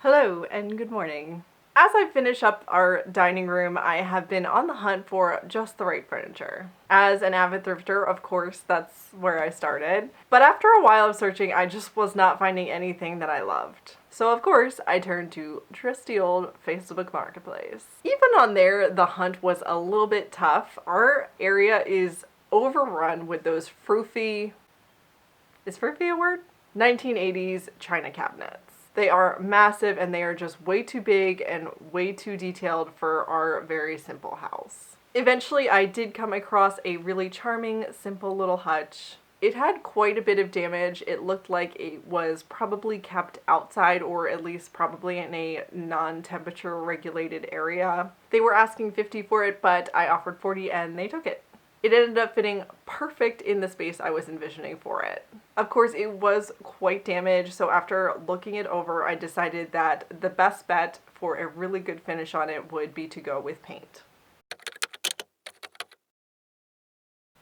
Hello and good morning. As I finish up our dining room, I have been on the hunt for just the right furniture. As an avid thrifter, of course, that's where I started. But after a while of searching, I just was not finding anything that I loved. So of course, I turned to trusty old Facebook Marketplace. Even on there, the hunt was a little bit tough. Our area is overrun with those froofy, is froofy a word? 1980s china cabinets. They are massive and they are just way too big and way too detailed for our very simple house. Eventually, I did come across a really charming, simple little hutch. It had quite a bit of damage. It looked like it was probably kept outside, or at least probably in a non-temperature regulated area. They were asking $50 for it, but I offered $40 and they took it. It ended up fitting perfect in the space I was envisioning for it. Of course, it was quite damaged, so after looking it over, I decided that the best bet for a really good finish on it would be to go with paint.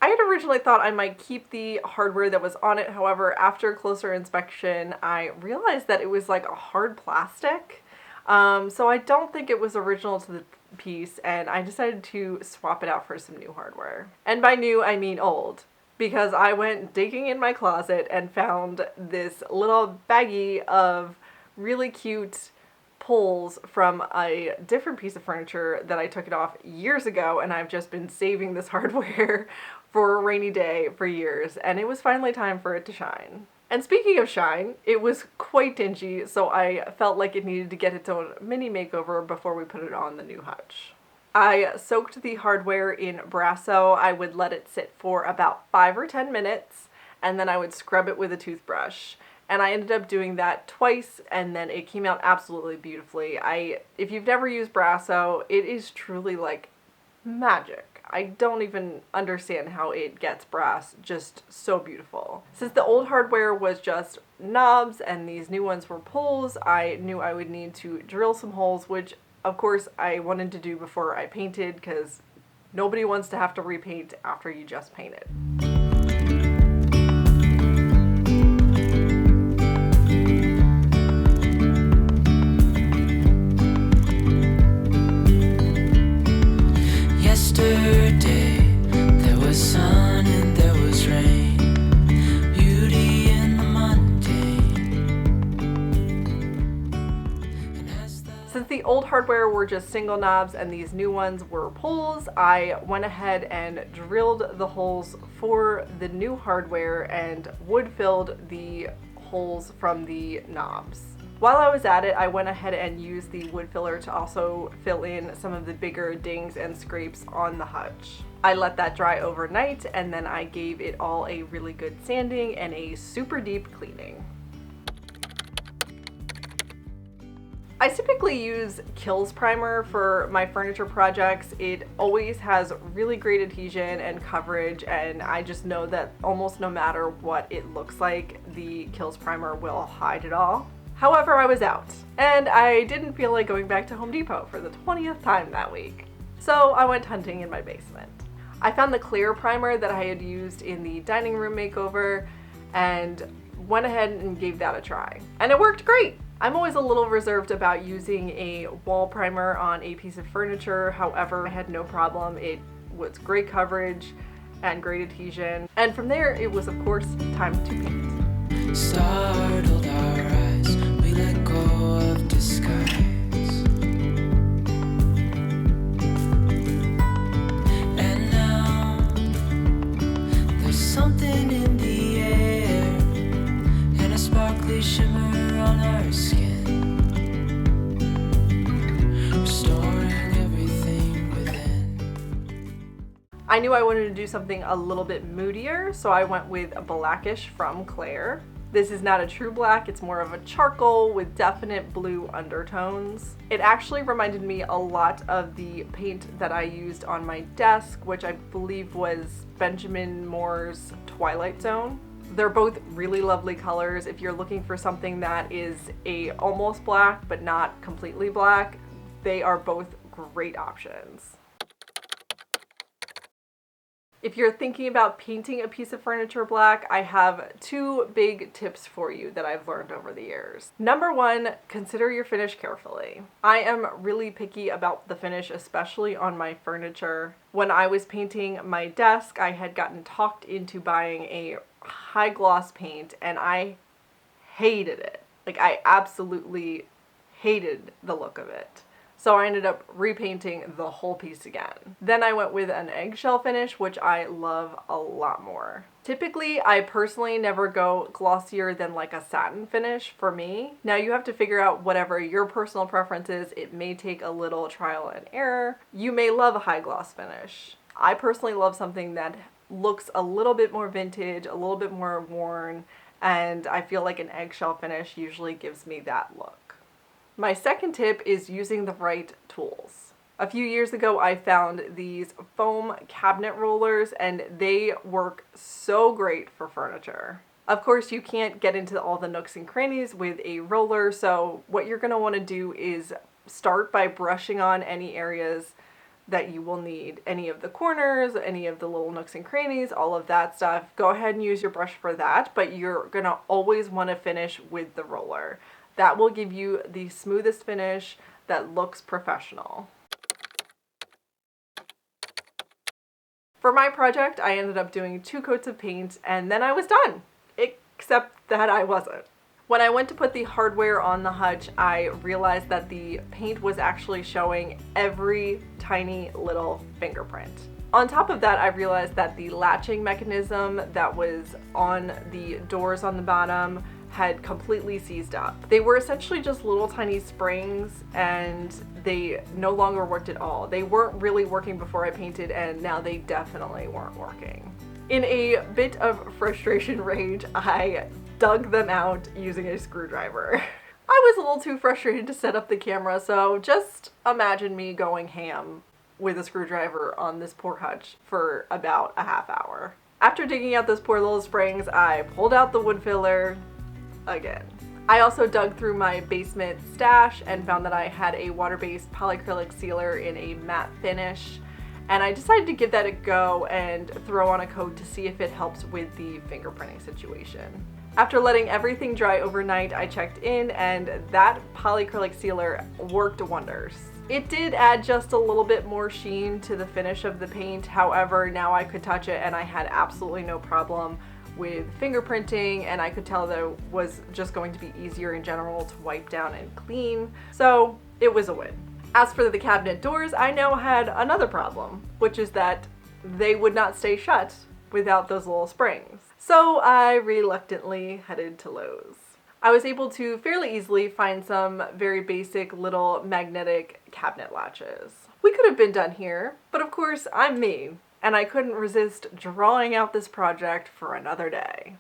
I had originally thought I might keep the hardware that was on it. However, after closer inspection, I realized that it was like a hard plastic. So I don't think it was original to the piece, and I decided to swap it out for some new hardware. And by new, I mean old, because I went digging in my closet and found this little baggie of really cute pulls from a different piece of furniture that I took it off years ago, and I've just been saving this hardware for a rainy day for years, and it was finally time for it to shine. And speaking of shine, it was quite dingy, so I felt like it needed to get its own mini makeover before we put it on the new hutch. I soaked the hardware in Brasso. I would let it sit for about 5 or 10 minutes, and then I would scrub it with a toothbrush. And I ended up doing that twice, and then it came out absolutely beautifully. If you've never used Brasso, it is truly like magic. I don't even understand how it gets brass just so beautiful. Since the old hardware was just knobs and these new ones were pulls, I knew I would need to drill some holes, which of course I wanted to do before I painted, because nobody wants to have to repaint after you just painted. Since the old hardware were just single knobs and these new ones were pulls, I went ahead and drilled the holes for the new hardware and wood-filled the holes from the knobs. While I was at it, I went ahead and used the wood filler to also fill in some of the bigger dings and scrapes on the hutch. I let that dry overnight, and then I gave it all a really good sanding and a super deep cleaning. I typically use Kills primer for my furniture projects. It always has really great adhesion and coverage, and I just know that almost no matter what it looks like, the Kills primer will hide it all. However, I was out, and I didn't feel like going back to Home Depot for the 20th time that week. So I went hunting in my basement. I found the Clare primer that I had used in the dining room makeover and went ahead and gave that a try. And it worked great! I'm always a little reserved about using a wall primer on a piece of furniture. However, I had no problem. It was great coverage and great adhesion. And from there, it was of course time to paint. Startled our eyes, we let go of disguise. And now there's something in the air and a sparkly shimmer on our skin, restoring everything within. I knew I wanted to do something a little bit moodier, so I went with a Blackish from Clare. This is not a true black, it's more of a charcoal with definite blue undertones. It actually reminded me a lot of the paint that I used on my desk, which I believe was Benjamin Moore's Twilight Zone. They're both really lovely colors. If you're looking for something that is a almost black but not completely black, they are both great options. If you're thinking about painting a piece of furniture black, I have 2 big tips for you that I've learned over the years. Number 1, consider your finish carefully. I am really picky about the finish, especially on my furniture. When I was painting my desk, I had gotten talked into buying a high gloss paint and I hated it. Like, I absolutely hated the look of it. So I ended up repainting the whole piece again. Then I went with an eggshell finish, which I love a lot more. Typically, I personally never go glossier than like a satin finish for me. Now you have to figure out whatever your personal preference is. It may take a little trial and error. You may love a high gloss finish. I personally love something that looks a little bit more vintage, a little bit more worn, and I feel like an eggshell finish usually gives me that look. My second tip is using the right tools. A few years ago, I found these foam cabinet rollers and they work so great for furniture. Of course, you can't get into all the nooks and crannies with a roller, so what you're going to want to do is start by brushing on any areas that you will need. Any of the corners, any of the little nooks and crannies, all of that stuff. Go ahead and use your brush for that, but you're going to always want to finish with the roller. That will give you the smoothest finish that looks professional. For my project, I ended up doing 2 coats of paint and then I was done, except that I wasn't. When I went to put the hardware on the hutch, I realized that the paint was actually showing every tiny little fingerprint. On top of that, I realized that the latching mechanism that was on the doors on the bottom had completely seized up. They were essentially just little tiny springs and they no longer worked at all. They weren't really working before I painted and now they definitely weren't working. In a bit of frustration rage, I dug them out using a screwdriver. I was a little too frustrated to set up the camera, so just imagine me going ham with a screwdriver on this poor hutch for about a half hour. After digging out those poor little springs, I pulled out the wood filler again. I also dug through my basement stash and found that I had a water-based polyacrylic sealer in a matte finish, and I decided to give that a go and throw on a coat to see if it helps with the fingerprinting situation. After letting everything dry overnight, I checked in and that polyacrylic sealer worked wonders. It did add just a little bit more sheen to the finish of the paint. However, now I could touch it and I had absolutely no problem with fingerprinting, and I could tell that it was just going to be easier in general to wipe down and clean. So it was a win. As for the cabinet doors, I now had another problem, which is that they would not stay shut without those little springs. So I reluctantly headed to Lowe's. I was able to fairly easily find some very basic little magnetic cabinet latches. We could have been done here, but of course I'm me, and I couldn't resist drawing out this project for another day.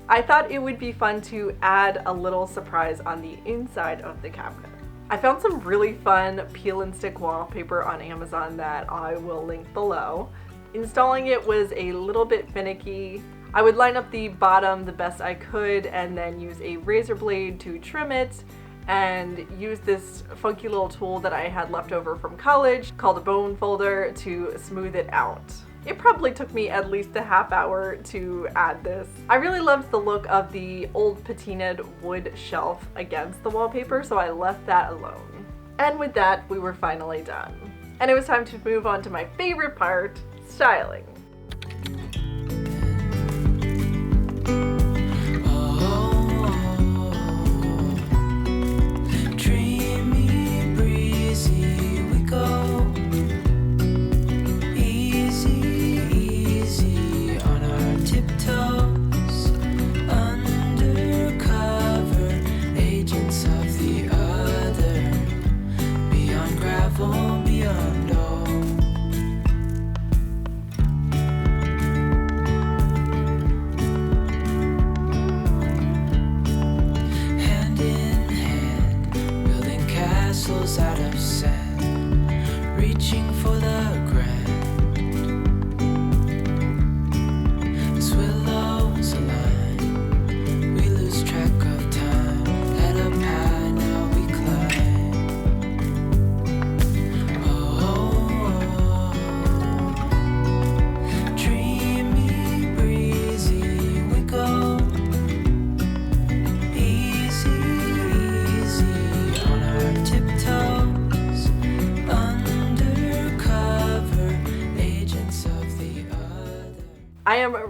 I thought it would be fun to add a little surprise on the inside of the cabinet. I found some really fun peel and stick wallpaper on Amazon that I will link below. Installing it was a little bit finicky. I would line up the bottom the best I could and then use a razor blade to trim it, and use this funky little tool that I had left over from college called a bone folder to smooth it out. It probably took me at least a half hour to add this. I really loved the look of the old patinaed wood shelf against the wallpaper, so I left that alone. And with that, we were finally done. And it was time to move on to my favorite part, styling.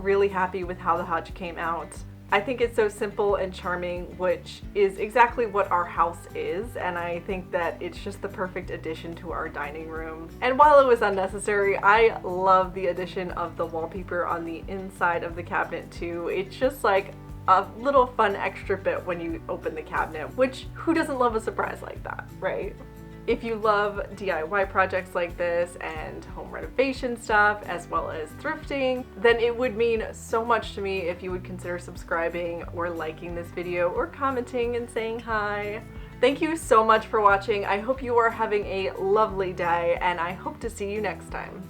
really happy with how the hutch came out. I think it's so simple and charming, which is exactly what our house is, and I think that it's just the perfect addition to our dining room. And while it was unnecessary, I love the addition of the wallpaper on the inside of the cabinet too. It's just like a little fun extra bit when you open the cabinet, which who doesn't love a surprise like that, right? If you love DIY projects like this and home renovation stuff as well as thrifting, then it would mean so much to me if you would consider subscribing or liking this video or commenting and saying hi. Thank you so much for watching. I hope you are having a lovely day, and I hope to see you next time.